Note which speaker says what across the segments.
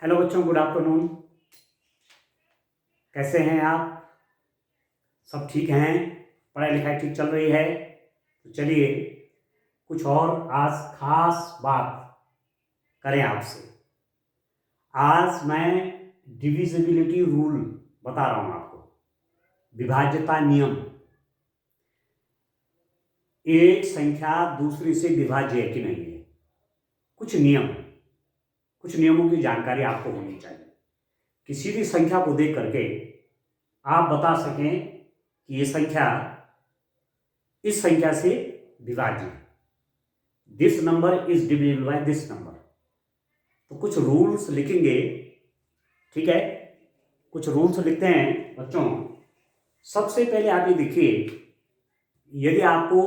Speaker 1: Hello बच्चों, good afternoon. कैसे हैं आप? सब ठीक हैं? पढ़ाई लिखाई ठीक चल रही है? तो चलिए कुछ और आज खास बात करें आपसे। आज मैं डिविजिबिलिटी रूल बता रहा हूं आपको, विभाज्यता नियम। एक संख्या दूसरी से विभाज्य है कि नहीं है, कुछ नियमों की जानकारी आपको होनी चाहिए। किसी भी संख्या को देख करके आप बता सकें कि ये संख्या इस संख्या से विभाज्य है। This number is divisible by this number. तो कुछ रूल्स लिखेंगे, ठीक है? कुछ रूल्स लिखते हैं बच्चों। सबसे पहले आप ये देखिए, यदि आपको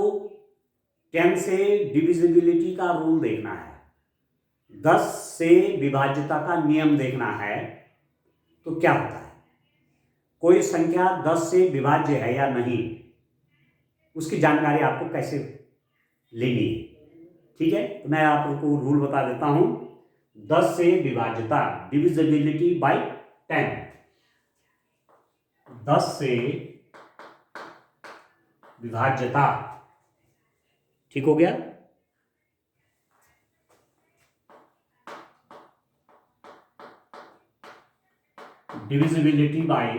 Speaker 1: 10 से डिविजिबिलिटी का रूल देखना है, 10 से विभाज्यता का नियम देखना है, तो क्या होता है? कोई संख्या 10 से विभाज्य है या नहीं, उसकी जानकारी आपको कैसे लेनी है, ठीक है? तो मैं आपको रूल बता देता हूं। 10 से विभाज्यता, डिविजिबिलिटी बाय 10। 10 से विभाज्यता, ठीक हो गया? Divisibility bye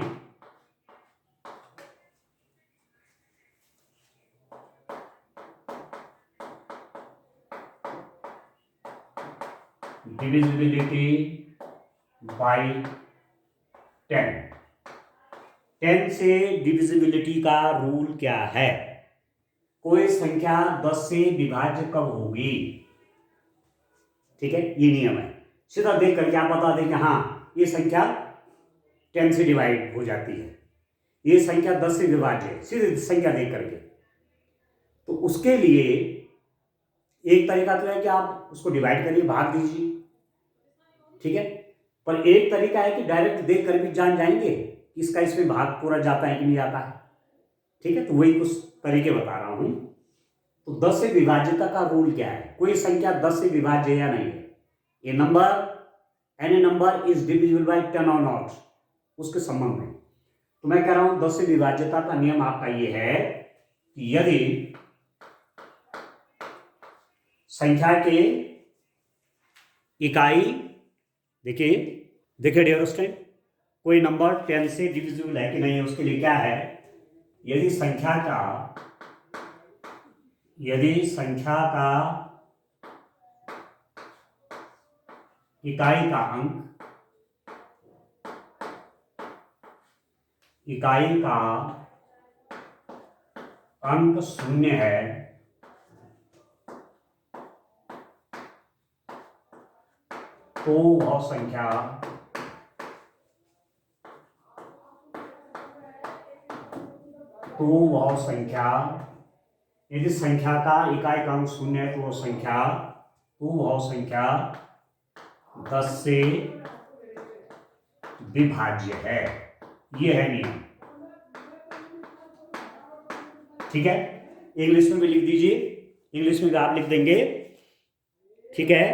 Speaker 1: divisibility bye 10। 10 से डिविजिबिलिटी का रूल क्या है? कोई संख्या 10 से विभाज्य कब होगी, ठीक है? ये नियम है। सीधा देख करके आप बता दें कि हाँ, ये संख्या 10 से डिवाइड हो जाती है, ये संख्या 10 से विभाज्य है, सीधे संख्या देख करके। तो उसके लिए एक तरीका तो है कि आप उसको डिवाइड करिए, भाग दीजिए, ठीक है? पर एक तरीका है कि डायरेक्ट देख कर भी जान जाएंगे कि इसका इसमें भाग पूरा जाता है कि नहीं जाता है, ठीक है? तो वही कुछ तरीके बता रहा हूं। तो 10 से विभाज्यता का रूल क्या है? कोई संख्या 10 से विभाज्य है या नहीं है, a number, any number is divisible by 10 और नॉट, उसके संबंध में। तो मैं कह रहा हूं 10 से विभाज्यता का नियम आपका ये है कि यदि संख्या के इकाई, देखिए डियर स्टूडेंट, कोई नंबर 10 से डिविजिबल है कि नहीं है, उसके लिए क्या है? यदि संख्या का इकाई का अंक शून्य है, तो वह संख्या यदि संख्या का इकाई का अंक शून्य है तो वह संख्या 10 से विभाज्य है। यह है नियम, ठीक है? इंग्लिश में भी लिख दीजिए, इंग्लिश में भी आप लिख देंगे, ठीक है?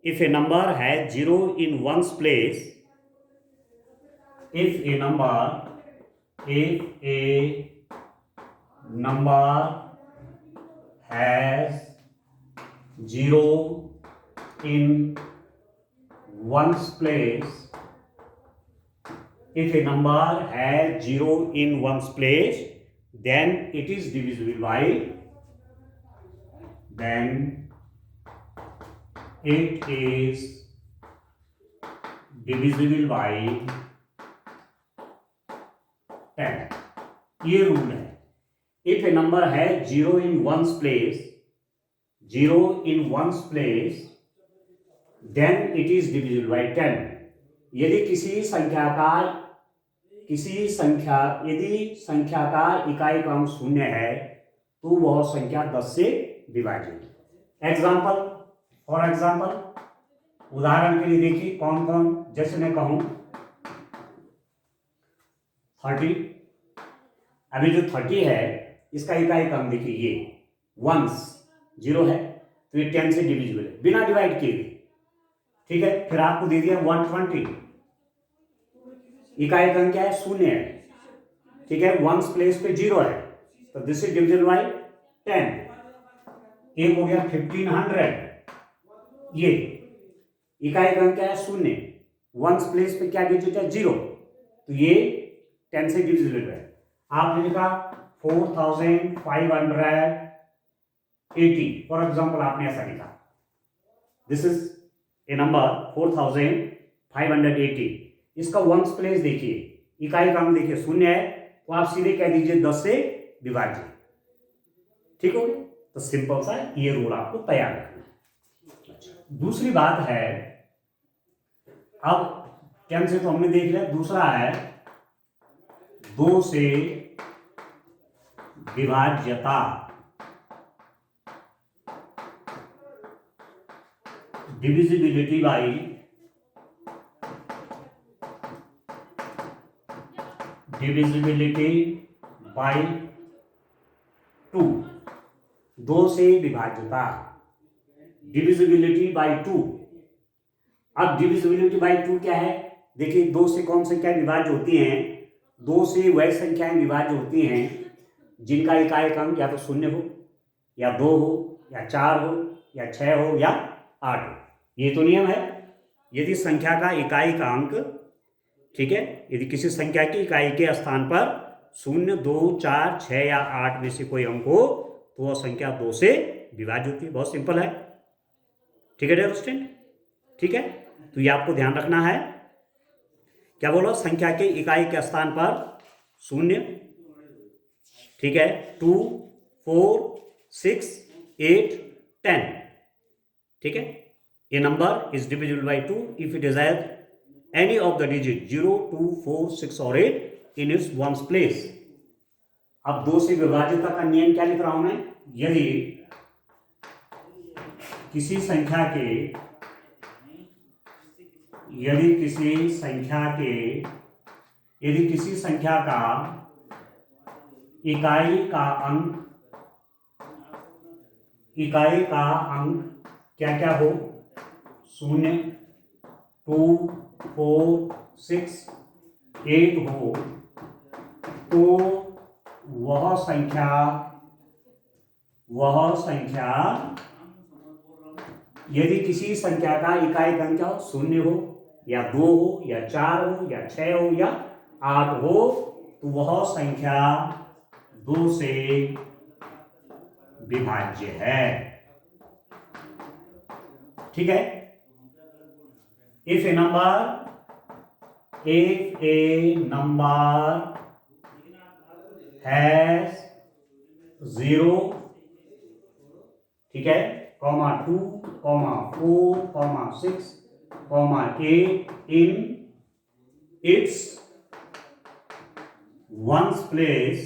Speaker 1: इफ ए नंबर है 0 in ones place, if a number has 0 in ones place, if a number has 0 in ones place, then it is divisible by 10. ये रूल है। इफ ए नंबर है 0 in ones place, then it is divisible by 10. यदि संख्या का इकाई का अंक शून्य है तो वह संख्या 10 से विभाज्य है। फॉर एग्जाम्पल, उदाहरण के लिए देखिए कौन कौन, जैसे मैं कहूं 30, अभी जो 30 है इसका इकाई का अंक देखिए, ये 1 0 है, तो ये 10 से डिविजिबल है बिना डिवाइड किए। ठीक है। फिर आपको दे दिया 120, इकाई का अंक क्या है, शून्य है, ठीक है। वंस प्लेस पे 0 है, तो दिस इज डिविजिबल बाय 10। एक हो गया 1500, ये इकाई का अंक क्या है, शून्य, वंस प्लेस पे क्या डिजिट है, 0, तो ये 10 से डिविजिबल है। आपने लिखा 4580, फॉर एग्जाम्पल आपने ऐसा लिखा, दिस इज ए नंबर 4580। इसका वंस प्लेस देखिए, इकाई का अंक देखिए शून्य है, तो आप सीधे कह दीजिए 10 से विभाज्य, ठीक हो गया। तो सिंपल सा ये रूल आपको तैयार रखना है। अच्छा, दूसरी बात है, अब 10 से तो हमने देख लिया, दूसरा है 2 से विभाज्यता, डिविजिबिलिटी बाई बाई 2, 2 से विभाज्यता, डिविजिबिलिटी बाई 2। अब डिविजिबिलिटी बाई 2 क्या है, देखिए 2 से कौन संख्या विभाज्य होती हैं, 2 से वह संख्याएं विभाज्य होती हैं जिनका इकाई का अंक या तो शून्य हो, या 2 हो, या 4 हो, या 6 हो, या 8 हो। ये तो नियम है। यदि संख्या का इकाई का अंक, ठीक है, यदि किसी संख्या की इकाई के स्थान पर 0, 2, 4, 6 या 8 में से कोई अंक हो, तो वह संख्या 2 से विभाज्य होती है। बहुत सिंपल है, ठीक है डियर स्टूडेंट, ठीक है। तो ये आपको ध्यान रखना है, क्या बोलो, संख्या के इकाई के स्थान पर 0, ठीक है, 2, 4, 6, 8, 10, ठीक है। A number is divisible by 2 if it is has any of the digit 0, 2, 4, 6 और 8 in its ones place। अब 2 से विभाज्यता का नियम क्या लिख रहा हूं मैं, यदि किसी संख्या का इकाई का अंक क्या क्या हो, 0, 2, 4, 6, 8 हो, तो वह संख्या यदि किसी संख्या का इकाई का अंक 0 हो, या 2 हो, या 4 हो, या 6 हो, या 8 हो, तो वह संख्या 2 से विभाज्य है, ठीक है। If a number has 0, ठीक है, 2, 4, 6, 8 in its ones place,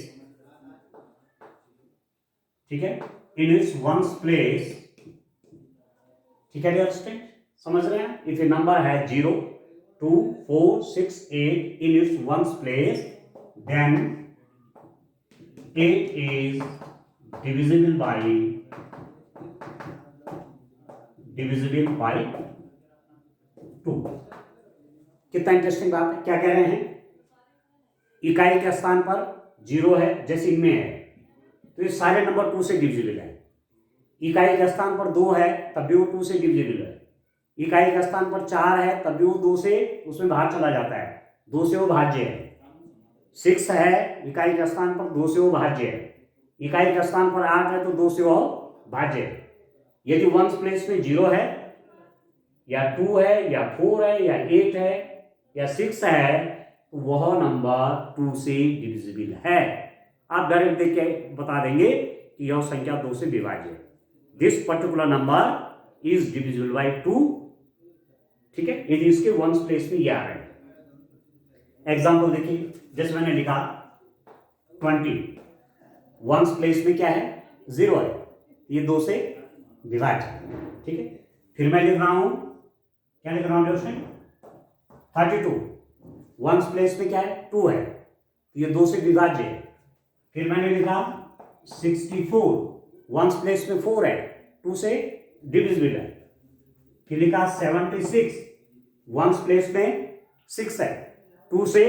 Speaker 1: ठीक है, in its ones place, ठीक है डियर स्टूडेंट, समझ रहे हैं। इफ ए नंबर है 0, 2, 4, 6, 8 in its ones place, then it is divisible by 2। कितना इंटरेस्टिंग बात है, क्या कह रहे हैं, इकाई के स्थान पर 0 है, जैसे इनमें है, तो ये सारे नंबर 2 से डिविजिबल है। इकाई के स्थान पर 2 है, तब भी वो 2 से डिविजिबल है। इकाई के स्थान पर 4 है, तब भी वो 2 से उसमें बाहर चला जाता है, 2 से वो भाज्य है। 6 है, इकाई के स्थान पर 2 से वो भाज्य है। इकाई के स्थान पर 8 है, तो 2 से वो भाज्य है। यदि वंस प्लेस में 0 है, या 2 है, या 4 है, या 8 है, या 6 है, तो वह नंबर 2 से डिविजिबल है। आप डायरेक्ट देख के बता देंगे कि यह संख्या 2 से विभाज्य है, this particular number is divisible by 2, ठीक है, यदि इसके वंस प्लेस में ये आ रहे हैं। एग्जाम्पल देखिए, जैसे मैंने लिखा 20, वंस प्लेस में क्या है, 0 है, ये 2 से विभाज्य है, ठीक है। फिर मैं लिख रहा हूं, क्या लिख रहा हूं दोस्तों, 32, वंस प्लेस में क्या है, 2 है, तो ये 2 से विभाज्य है। फिर मैंने लिखा 64, वंस प्लेस में 4 है, 2 से डिविजिबल है। फिर लिखा 76, वंस प्लेस में 6 है, 2 से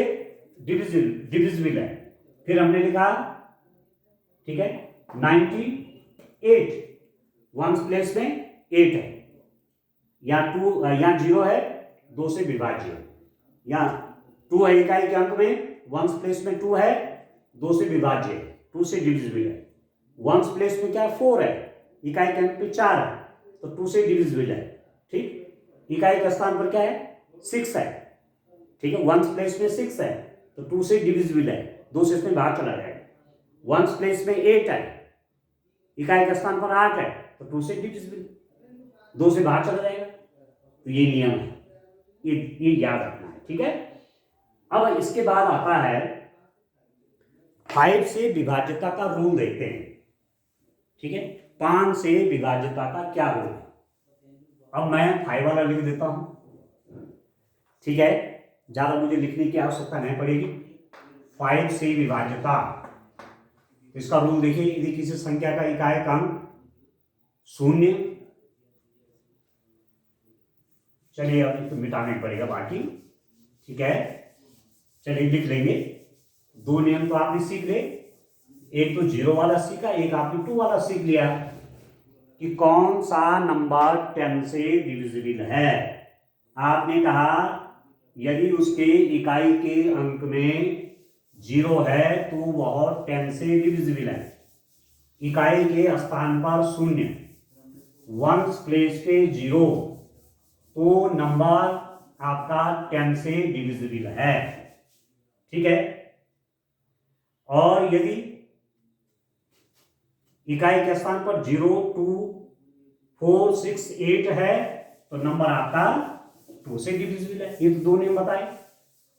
Speaker 1: डिविजिबल है। फिर हमने लिखा, ठीक है, 98, वंस प्लेस में 8 है, यहाँ 0 है, 2 से विभाज्य है, यहाँ 2 है इकाई के अंक में, वंस प्लेस में 2 है, 2 से विभाज्य है, 2 से डिविजिबल है। वंस प्लेस में क्या है, 4 है, इकाई के अंक पे 4 है, तो 2 से डिविजिबल है। ठीक, इकाई के स्थान पर क्या है, 6 है, ठीक है, वंस प्लेस में 6 है, तो 2 से डिविजिबल है, 2 से इसमें बाहर चला जाएगा। वंस प्लेस में 8 है, इकाई के स्थान पर 8 है, तो 2 से डिविजिबल, 2 से बाहर चला जाएगा। तो ये नियम है, ये याद रखना है, ठीक है। अब इसके बाद आता है 5 से विभाज्यता का रूल देखते हैं, ठीक है। 5 से विभाज्यता का क्या रूल है। अब मैं 5 वाला लिख देता हूं, ठीक है, ज्यादा मुझे लिखने की आवश्यकता नहीं पड़ेगी। 5 से विभाज्यता, इसका रूल देखिए, यदि किसी संख्या का इकाई का अंक 0, चलिए अब तो मिटाना पड़ेगा बाकी, ठीक है, चलिए लिख लेंगे। 2 नियम तो आपने सीख ले, एक तो 0 वाला सीखा, एक आपने 2 वाला सीख लिया कि कौन सा नंबर 10 से डिविजिबल है। आपने कहा यदि उसके इकाई के अंक में 0 है तो वह 10 से डिविजिबल है। इकाई के स्थान पर 0, वंस प्लेस पे 0, तो नंबर आपका 10 से डिविजिबल है, ठीक है। और यदि इकाई के स्थान पर 0, 2, 4, 6, 8 है तो नंबर आपका 2 से डिविजिबल है। ये तो 2 नियम बताए।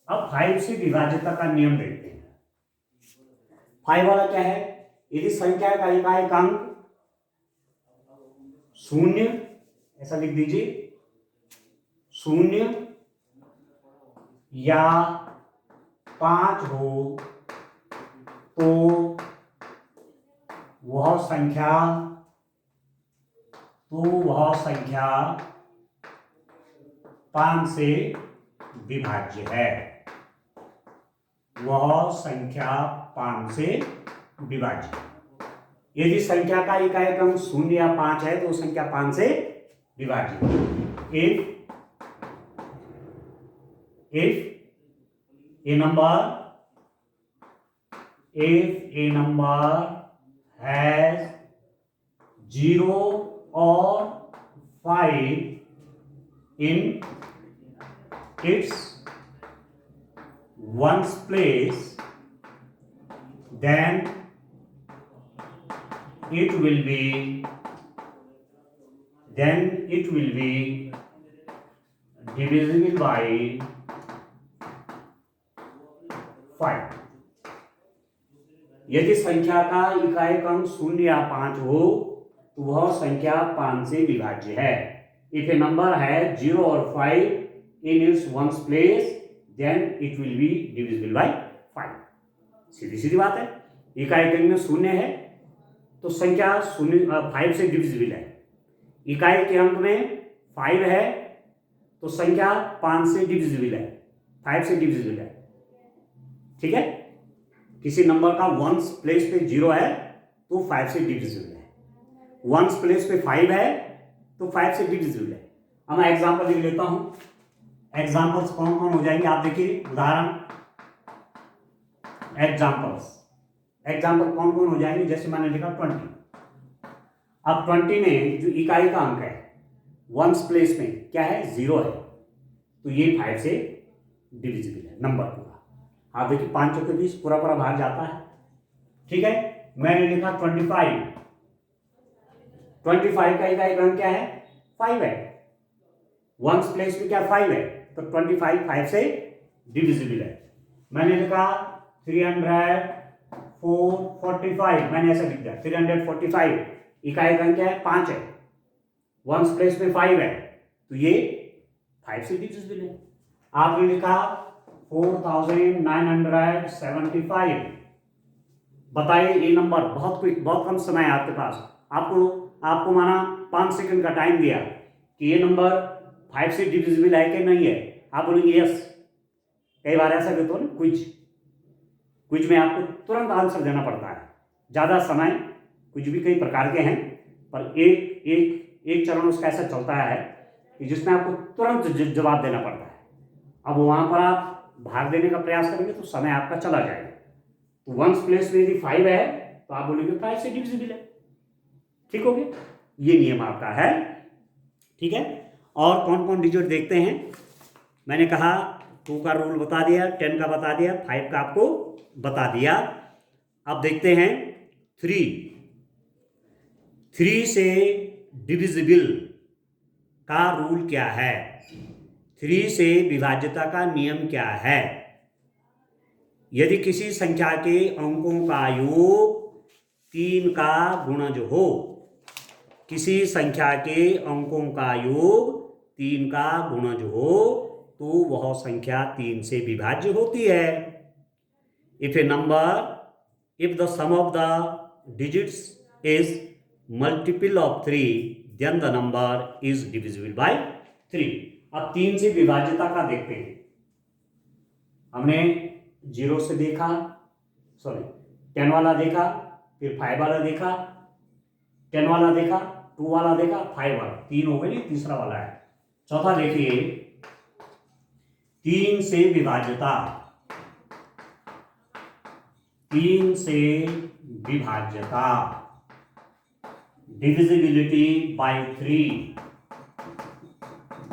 Speaker 1: अब 5 से विभाज्यता का नियम देखते हैं। 5 वाला क्या है, यदि संख्या का इकाई का अंक 0, ऐसा लिख दीजिए, 0 या 5 हो तो वह संख्या 5 से विभाज्य है। वह संख्या 5 से विभाज्य है। यदि संख्या का इकाई का अंक 0 या 5 है तो संख्या 5 से विभाज्य है। If a number has 0 or 5 in its ones place, then it will be divisible by 5। यदि संख्या का इकाई का अंक 0 या 5 हो तो वह संख्या 5 से विभाज्य है। इफ ए नंबर है 0 और 5 in its ones place, then it will be divisible by 5। सीधी सीधी बात है। इकाई के अंक में 0 है तो संख्या 5 से डिविजिबल है। इकाई के अंक में 5 है तो संख्या 5 से डिविजिबल है, 5 से डिविजिबल है, ठीक है। किसी नंबर का वंस प्लेस पे 0 है तो 5 से डिविजिबल है, वंस प्लेस पे 5 है तो 5 से डिविजिबल है। अब मैं एग्जांपल लिख लेता हूं। एग्जांपल्स कौन कौन हो जाएंगे आप देखिए, उदाहरण, एग्जांपल कौन कौन हो जाएंगे। जैसे मैंने लिखा 20। अब 20 में जो इकाई का अंक है वंस प्लेस में क्या है, 0 है, तो ये 5 से डिविजिबल है नंबर पूरा। आप देखिए 5 के 20 पूरा बाहर जाता है, ठीक है। मैंने लिखा 25 का इकाई का अंक क्या है, 5 है, वंस प्लेस में क्या 5 है, तो 25 5 से डिविजिबल है। मैंने लिखा 345, मैंने ऐसा लिख दिया 345, इकाई का अंक क्या है, 5 है, वंस प्लेस में 5 है, तो ये 5 से डिविजिबल है। आपने लिखा 4975। बताइए ये नंबर, बहुत कम समय है आपके पास, आपको माना 5 सेकंड का टाइम दिया, कि ये नंबर 5 से डिविजिबल है कि नहीं है, आप बोलेंगे यस। कई बार ऐसा कहते हो ना, क्विज में आपको तुरंत आंसर देना पड़ता है, ज़्यादा समय, कुछ भी कई प्रकार के हैं, पर एक चरण उसका ऐसा चलता है कि जिसमें आपको तुरंत जवाब देना पड़ता है। अब वहाँ पर आप भाग देने का प्रयास करेंगे तो समय आपका चला जाएगा। तो वंस प्लेस में यदि 5 है तो आप बोलेंगे 5 से डिविजिबल है। ठीक हो गया, ये नियम आपका है। ठीक है, और कौन कौन डिजिट देखते हैं, मैंने कहा 2 का रूल बता दिया, 10 का बता दिया, 5 का आपको बता दिया। अब देखते हैं 3 से डिविजिबल का रूल क्या है, 3 से विभाज्यता का नियम क्या है। यदि किसी संख्या के अंकों का योग 3 का गुणज हो, किसी संख्या के अंकों का योग 3 का गुणज हो तो वह संख्या 3 से विभाज्य होती है। If the sum of the digits is multiple of 3 then the number is divisible by 3। अब 3 से विभाज्यता का देखते हैं। हमने 0 से देखा, 10 वाला देखा, फिर 5 वाला देखा, 10 वाला देखा, 2 वाला देखा, 5 वाला, 3 हो गए, तीसरा वाला है। चौथा देखिए 3 से विभाज्यता, 3 से विभाज्यता, डिविजिबिलिटी बाय 3,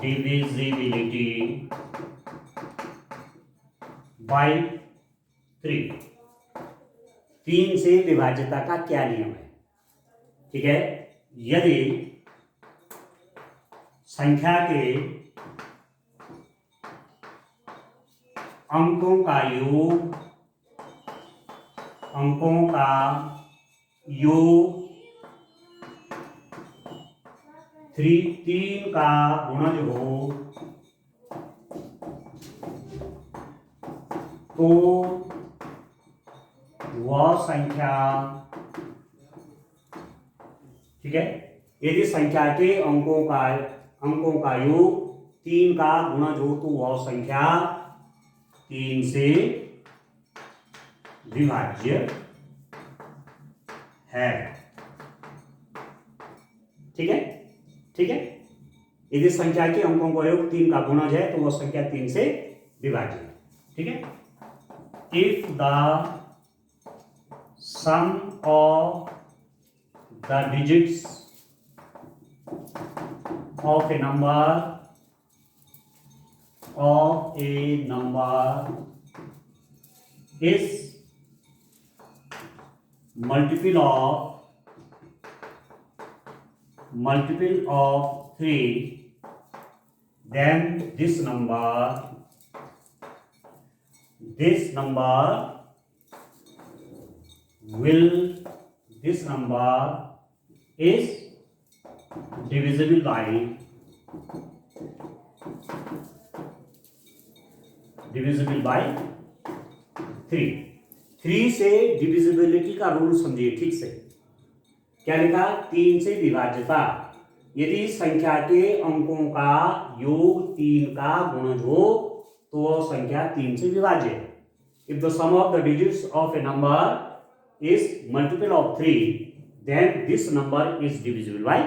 Speaker 1: डिविजिबिलिटी बाय 3। 3 से विभाज्यता का क्या नियम है? ठीक है, यदि संख्या के अंकों का योग 3 का गुणज हो तो वह संख्या, ठीक है, यदि संख्या के अंकों का योग 3 का गुणज हो तो वह संख्या 3 से विभाज्य है। ठीक है, ठीक है, यदि संख्या के अंकों का योग 3 का गुणज है तो वह संख्या 3 से विभाज्य है। ठीक है, if the sum of the digits of a number is multiple of 3, then this number is divisible by 3। 3 से डिविजिबिलिटी का रूल समझिए ठीक से। क्या लिखा? 3 से विभाज्यता, यदि संख्या के अंकों का योग 3 का गुणज हो तो वह संख्या 3 से विभाज्य है। If the sum of the digits of a number is multiple of 3 then this number is divisible by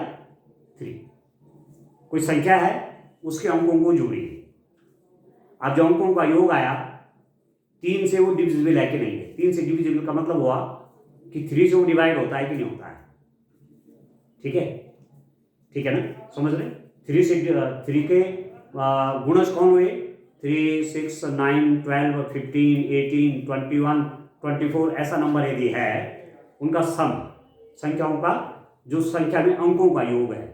Speaker 1: 3। कोई संख्या है, उसके अंकों को जोड़िए। अब जो अंकों का योग आया 3 से, वो डिविजिबल है कि नहीं है। 3 से डिविजिबल का मतलब हुआ कि 3 से वो डिवाइड होता है कि नहीं होता है। ठीक है, ठीक है ना, समझ रहे? 3 के गुणज कौन हुए? 3, 6, 9, 12, 15, 18, 21, 24 ऐसा नंबर यदि है, उनका सम, संख्याओं का जो संख्या में अंकों का योग है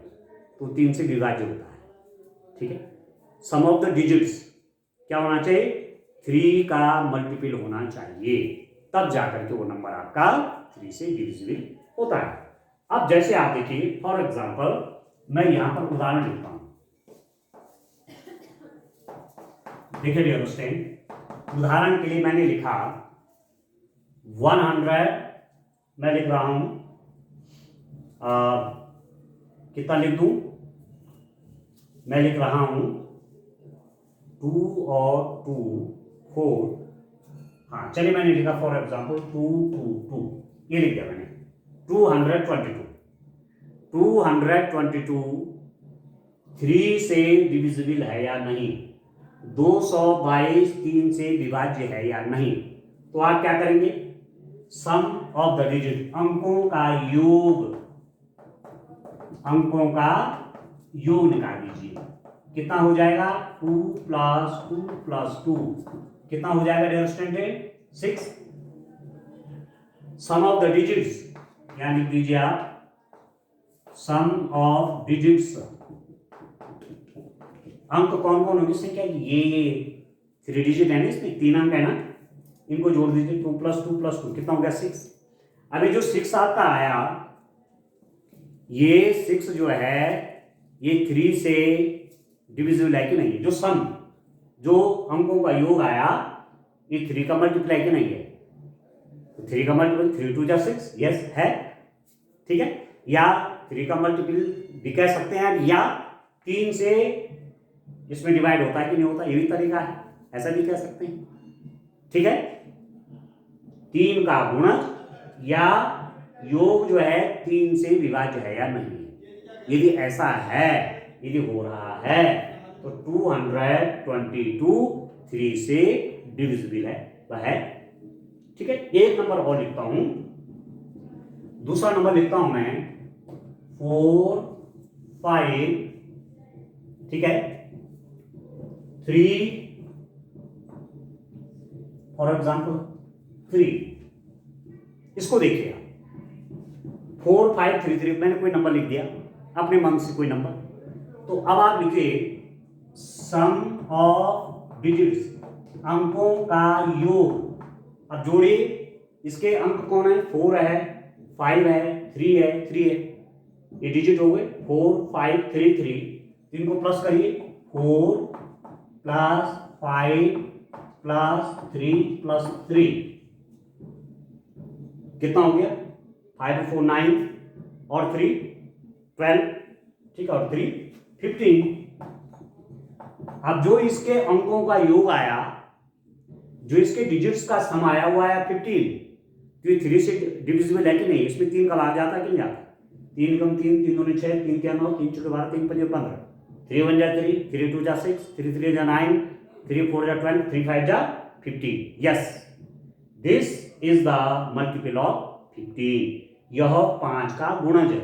Speaker 1: तो 3 से विभाज्य होता है। ठीक है, सम ऑफ द डिजिट्स क्या होना चाहिए? 3 का मल्टीपल होना चाहिए, तब जाकर के वो नंबर आपका 3 से डिविजिबल होता है। अब जैसे आप देखिए, फॉर एग्जांपल मैं यहां पर उदाहरण लिखता हूं। देखिए डियर स्टूडेंट, उदाहरण के लिए मैंने लिखा 100, मैं लिख रहा हूं कितना लिख दूं? मैं लिख रहा हूं 2 और 2 4। हाँ चलिए मैंने लिखा फॉर एग्जाम्पल 2 2 2, ये लिख दिया मैंने 222। 222 3 से डिविजिबल है या नहीं, 222 3 से विभाज्य है या नहीं। तो आप क्या करेंगे, सम ऑफ द डिजिट, अंकों का योग निकाल दीजिए। कितना हो जाएगा 2 + 2 + 2 कितना हो जाएगा dear student 6। Sum of the digits क्या लिख दीजिए आप, सम ऑफ डिजिट्स, अंक कौन कौन होंगे संख्या, ये 3 डिजिट है ना, इसमें 3 अंक है ना, इनको जोड़ दीजिए 2 + 2 + 2 कितना हो गया 6। अभी जो 6 आपका आया, ये 6 जो है ये 3 से डिविजिबल है कि नहीं है, जो सम जो अंकों का योग आया ये 3 का मल्टीप्लाई कि नहीं है, तो 3 का मल्टीपल 3 × 2 = 6, यस है, ठीक है। या 3 का मल्टीपल भी कह सकते हैं, या 3 से इसमें डिवाइड होता है कि नहीं होता, ये भी तरीका है, ऐसा भी कह सकते हैं, ठीक है। 3 का गुणज या योग जो है 3 से विभाज्य है या नहीं, यदि ऐसा है, यदि हो रहा है तो 222 3 से डिविजिबल है, वह है, ठीक है। एक नंबर और लिखता हूं, दूसरा नंबर लिखता हूं मैं 4 5, ठीक है, 3 फॉर एग्जाम्पल 3, इसको देखिए 4 5 3 3, मैंने कोई नंबर लिख दिया अपने मन से कोई नंबर, तो अब आप लिखिए सम ऑफ डिजिट्स, अंकों का योग। अब जोड़िए, इसके अंक कौन है, 4 है 5 है 3 है 3 है, ये डिजिट हो गए 4 5 3 3, इनको प्लस करिए 4 + 5 + 3 + 3 कितना हो गया 5 × 4 9 और 3 12, ठीक है, और 3 15। अब जो इसके अंकों का योग आया, जो इसके डिजिट्स का सम आया वो आया 15, तो ये 3 से डिविजिबल है कि नहीं, इसमें 3 का भाग जाता है कि नहीं जाता, 3 × 3 3 दूनी 6 3 × 9 3 × 12 3 × 5 15, 3 × 1 = 3 3 × 2 = 6 3 × 3 = 9 3 × 4 = 12 3 × 5 = 15, yes this is the multiple of 15। यह 5 का गुणज है।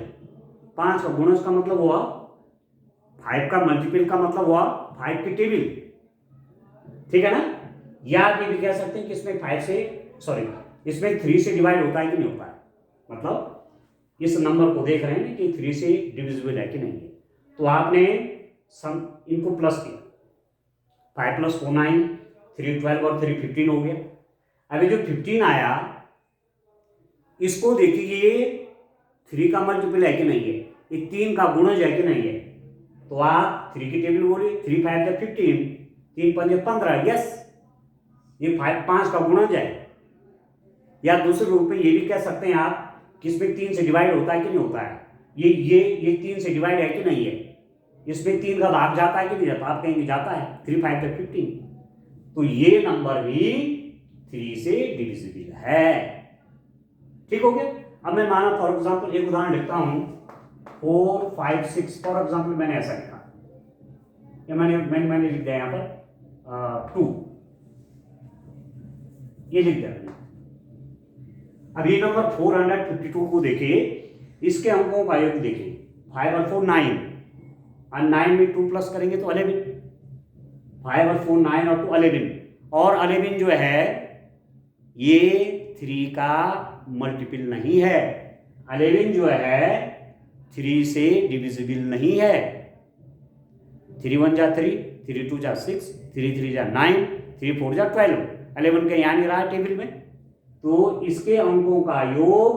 Speaker 1: 5 का गुणज का मतलब हुआ 5 का मल्टीपल का मतलब हुआ 5 की टेबल, ठीक है ना। या आप ये भी कह सकते हैं कि इसमें 5 से इसमें 3 से डिवाइड होता है कि नहीं होता है, मतलब इस नंबर को देख रहे हैं कि 3 से डिविजिबल है कि नहीं है, तो आपने सम इनको प्लस किया, 5 + 4 9 3 12 और 3 15 हो गया। अभी जो 15 आया इसको देखिए, ये 3 का मल्टीपल है कि नहीं है, ये 3 का गुणज है कि नहीं है, तो आप 3 की टेबल बोलिए 3 5 = 15 3 5 = 15, यस ये 5 का गुणज है। या दूसरे रूप में ये भी कह सकते हैं आप कि इसमें 3 से डिवाइड होता है कि नहीं होता है, ये 3 से डिवाइड है कि नहीं है, इसमें 3 का भाग जाता है कि नहीं जाता, आप कहेंगे जाता है, 3 5 = 15, तो ये नंबर भी 3 से डिविजिबल है, ठीक हो गया। अब मैं माना फॉर एग्जाम्पल एक उदाहरण लिखता हूं 4 5 6, फॉर एग्जाम्पल मैंने ऐसा लिखा, या मैंने लिख दिया यहां पर 2, ये लिख दिया। अब ये नंबर 452 को देखिए, इसके अंकों का योग देखिए 5 और 4 9, और 9 में 2 प्लस करेंगे तो 11, 5 और 4 9 और 2 11, और 11 जो है ये 3 का मल्टीपल नहीं है, 11 जो है 3 से डिविजिबल नहीं है, 3 1 = 3 3 2 = 6 3 3 = 9 3 4 = 12, 11 का यहाँ नहीं रहा टेबल में, तो इसके अंकों का योग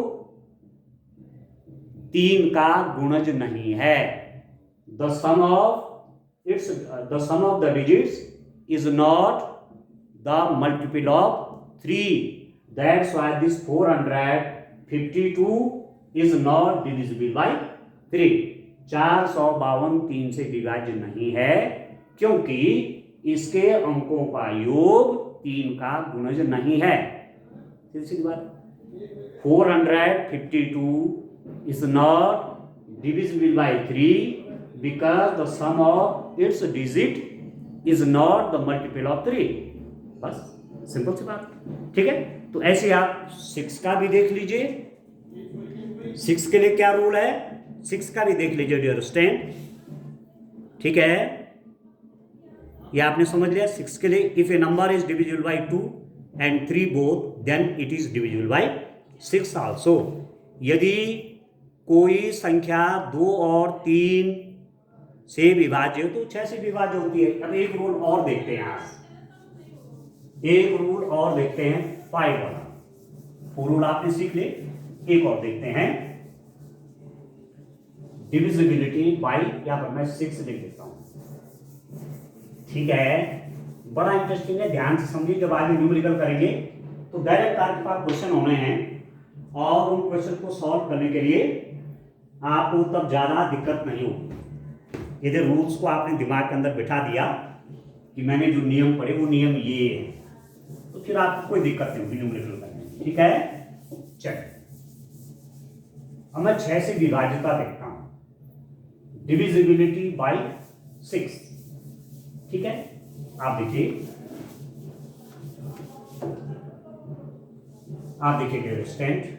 Speaker 1: 3 का गुणज नहीं है। The sum of the digits is not the multiple of 3, that's why this 452 is not divisible by 3। 452 3 से विभाज्य नहीं है, क्योंकि इसके अंकों का योग 3 का गुणज नहीं है। सीधी बात। 452 is not divisible by 3 because the sum of its digit is not the multiple of 3। बस सिंपल सी बात, ठीक है। तो ऐसे आप 6 का भी देख लीजिए, 6 के लिए क्या रूल है, 6 का भी देख लीजिए डियर स्टूडेंट, ठीक है। ये आपने समझ लिया। 6 के लिए if a number is divisible by 2 and 3 both then it is divisible by 6 also. यदि कोई संख्या 2 और 3 से विभाज्य हो तो 6 से विभाज्य होती है। अब एक रूल और देखते हैं, यहाँ एक रूल और देखते हैं 5 वाला। 4 रूल आपने सीख ले, एक और देखते हैं डिविजिबिलिटी बाय, यहां पर मैं 6 लिख देता हूं, ठीक है। बड़ा इंटरेस्टिंग है, ध्यान से समझिए। जब आगे न्यूमेरिकल करेंगे तो डायरेक्ट आपके पास क्वेश्चन होने हैं और उन क्वेश्चन को सॉल्व करने के लिए आपको तब ज्यादा दिक्कत नहीं होगी। यदि रूल्स को आपने दिमाग के अंदर बिठा दिया कि मैंने जो नियम पढ़े वो नियम ये है, तो फिर आपको कोई दिक्कत नहीं होगी न्यूमेरिकल करने में, ठीक है। चलिए अब मैं 6 से विभाज्यता देखता हूं, डिविजिबिलिटी बाय 6, ठीक है। आप देखिए, आप देखिए डियर स्टूडेंट,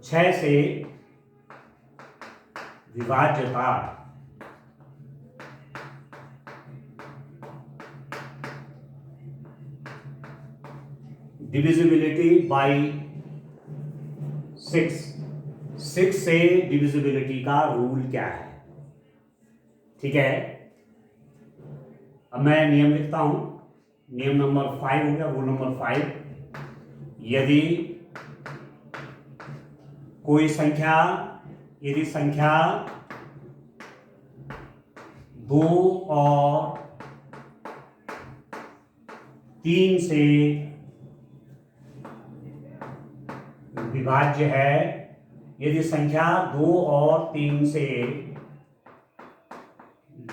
Speaker 1: छह से विभाज्यता डिविजिबिलिटी बाय 6, 6 से डिविजिबिलिटी का रूल क्या है, ठीक है। अब मैं नियम लिखता हूं, नियम नंबर 5 हो गया, रूल नंबर 5। यदि कोई संख्या, यदि संख्या 2 और 3 से विभाज्य है, यदि संख्या 2 और 3 से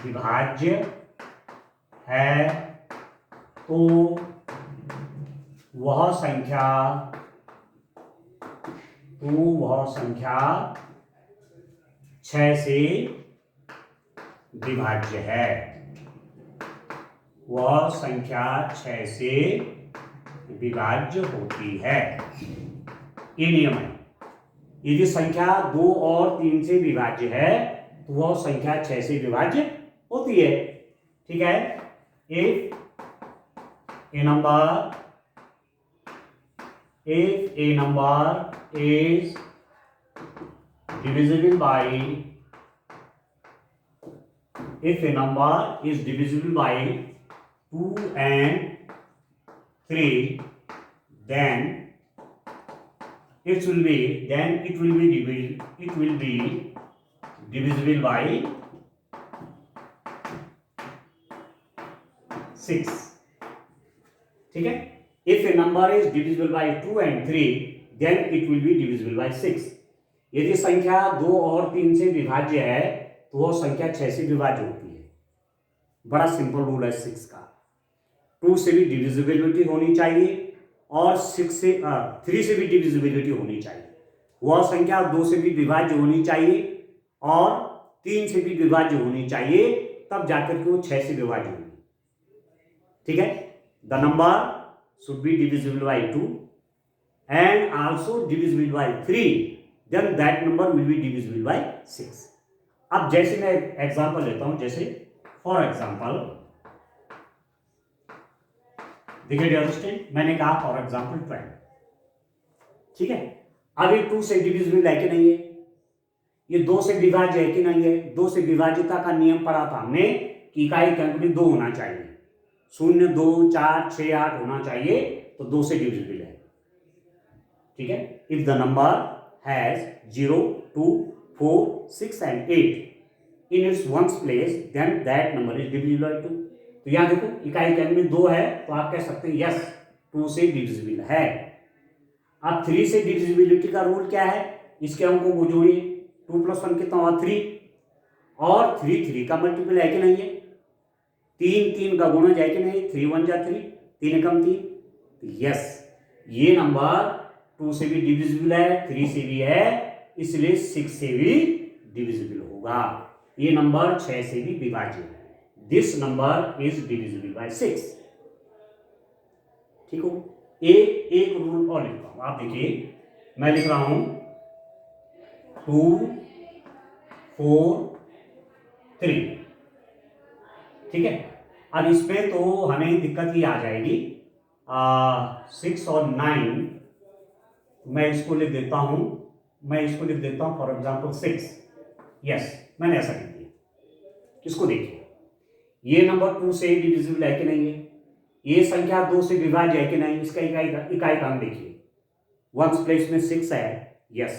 Speaker 1: विभाज्य है तो वह संख्या 6 से विभाज्य है। वह संख्या 6 से विभाज्य होती है, ये नियम है। यदि संख्या 2 और 3 से विभाज्य है तो वह संख्या 6 से विभाज्य होती है, ठीक है। If a number is divisible by, if a number is divisible by 2 and 3, then it will be divisible by 6, ठीक है। If a number is divisible by 2 and 3, then it will be divisible by 6। यदि संख्या 2 और 3 से विभाज्य है तो वह संख्या 6 से विभाज्य होती है। बड़ा सिंपल रूल है 6 का। 2 से भी डिविजिबिलिटी होनी चाहिए और 3 से भी डिविजिबिलिटी होनी चाहिए। वह संख्या 2 से भी विभाज्य होनी चाहिए और 3 से भी विभाज्य होनी चाहिए, तब जाकर के वो 6 से विभाज्य होगी, ठीक है। The number should be divisible by 2 and also divisible by 3, then that number will be divisible by 6। अब जैसे मैं एग्जांपल लेता हूं, जैसे फॉर एग्जांपल देखिए डियर स्टूडेंट, मैंने कहा फॉर एग्जांपल 12, ठीक है। अब ये 2 से डिविजिबल है कि नहीं है, ये 2 से विभाज्य है कि नहीं है। 2 से विभाज्यता का नियम पढ़ा था हमने कि इकाई के अंक में 2 होना चाहिए, 0, 2, 4, 6, 8 होना चाहिए, तो 2 से डिविजिबल है, ठीक है। If the number has 0, 2, 4, 6 and 8 in its ones place, then that number is divisible by 2। तो यहां देखो इकाई के अंक में 2 है तो आप कह सकते हैं यस 2 से डिविजिबल है। अब 3 से डिविजिबिलिटी का रूल क्या है, इसके अंकों को जोड़िए, 2 + 1 कितना हुआ 3, और 3 3 का मल्टीपल है कि नहीं है, 3 3 का गुणज है कि नहीं, 3 1 जा 3, 3 एकम 3। यस, ये नंबर 2 से भी डिविजिबल है, 3 से भी है, इसलिए 6 से भी डिविजिबल होगा। ये नंबर 6 से भी विभाज्य है। This number is divisible by 6। ठीक हो, एक एक रूल और लिखता हूं, आप देखिए, मैं लिख रहा हूं 2 4 3। ठीक है, अब इसमें तो हमें दिक्कत ही आ जाएगी, 6 और 9, मैं इसको लिख देता हूं, फॉर एग्जाम्पल 6। यस, मैंने ऐसा लिख दिया। इसको देखिए, ये नंबर 2 से डिविजिबल है कि नहीं है, ये संख्या 2 से विभाज्य है कि नहीं, इसका इकाई काम देखिए, वंस प्लेस में 6 है, यस,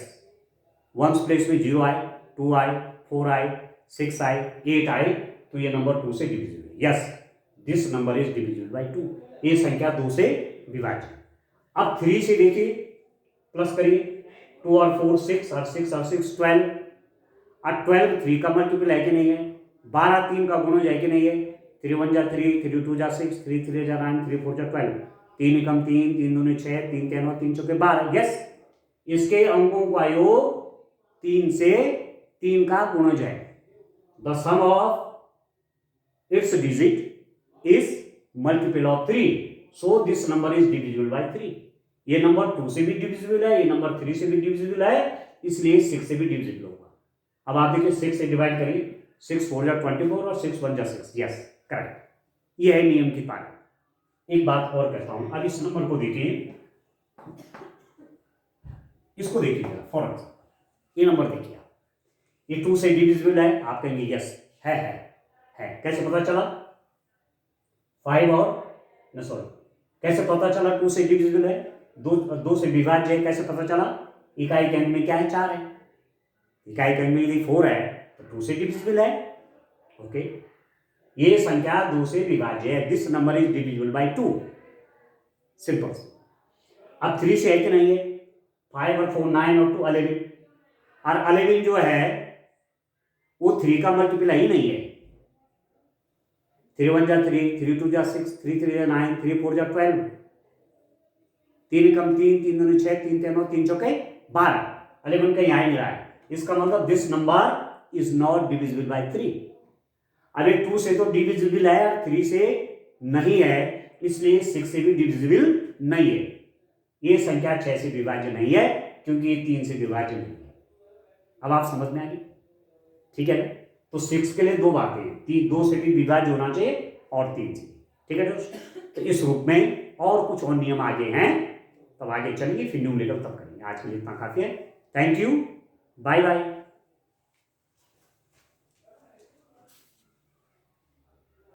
Speaker 1: वंस प्लेस में 0 आए, 2 आए, 4 आए, 6 आए, 8 आए, तो ये नंबर 2 से डिविजिबल है। Yes, this number is divisible by 2, ये संख्या 2 से विभाज्य। अब 3 से देखिए, प्लस करिए, 2 और 4 6, और 6 और 6 12, और 12 3 का मल्टीपल है कि नहीं है, 12 3 का गुणज है कि नहीं है, 3 1 जा 3, 3 2 जा 6, 3 3 जा 9, 3 4 जा 12, 3 एकम 3, 3 दूनी 6, 3 3 3 चौके 12। यस, इसके अंकों का योग 3 से 3 का गुणज है। The sum of its digit is multiple of 3, so this number is divisible by 3। ये नंबर 2 से भी डिविजिबल है, ये नंबर 3 से भी डिविजिबल है, इसलिए 6 से भी डिविजिबल होगा। अब आप देखिए, 6 से डिवाइड करिए, 6 4 जा 24, और 6 1 जा 6। यस, करेक्ट, ये है नियम की पालन। एक बात और कहता हूं, अब इस नंबर को देखिए, इसको देखिए फॉर एग्जाम्पल, ये नंबर देखिए आप, ये 2 से डिविजिबल है, आप कहेंगे यस है। कैसे पता चला, 5 और न सॉरी, कैसे पता चला 2 से डिविजिबल है, 2 से विभाज्य है, कैसे पता चला, इकाई के अंक में क्या है, 4 है, इकाई के अंक में यदि 4 है तो 2 से डिविजिबल है। ओके, ये संख्या 2 से विभाज्य है, this number is divisible by 2, simple. अब 3 से है कि नहीं है, 5 और 4 9 और 2 11, और 11 जो है वो 3 का मल्टीपल ही नहीं है, 3 1 जा 3, 3 2 जा 6, 3 3 जा 9, 3 4 जा 12, 3 एकम 3, 3 दूनी 6, 3 3 3 चौके 12, 11 कहीं आ ही नहीं रहा है, इसका मतलब this number is not divisible by 3। अरे 2 से तो डिविजिबल है, 3 से नहीं है, इसलिए 6 से भी डिविजिबल नहीं है। ये संख्या 6 से विभाज्य नहीं है, क्योंकि ये 3 से विभाज्य नहीं है। अब आप समझ में आ गई, ठीक है ना? तो 6 के लिए 2 बातें हैं, 2 से भी विभाज्य होना चाहिए और 3 से, ठीक है दोस्तों? तो इस रूप में और कुछ और नियम आगे हैं, तब आगे चलेंगे, फिर न्यूमेरिकल तब करेंगे। आज के लिए इतना काफी है। Thank you, bye bye.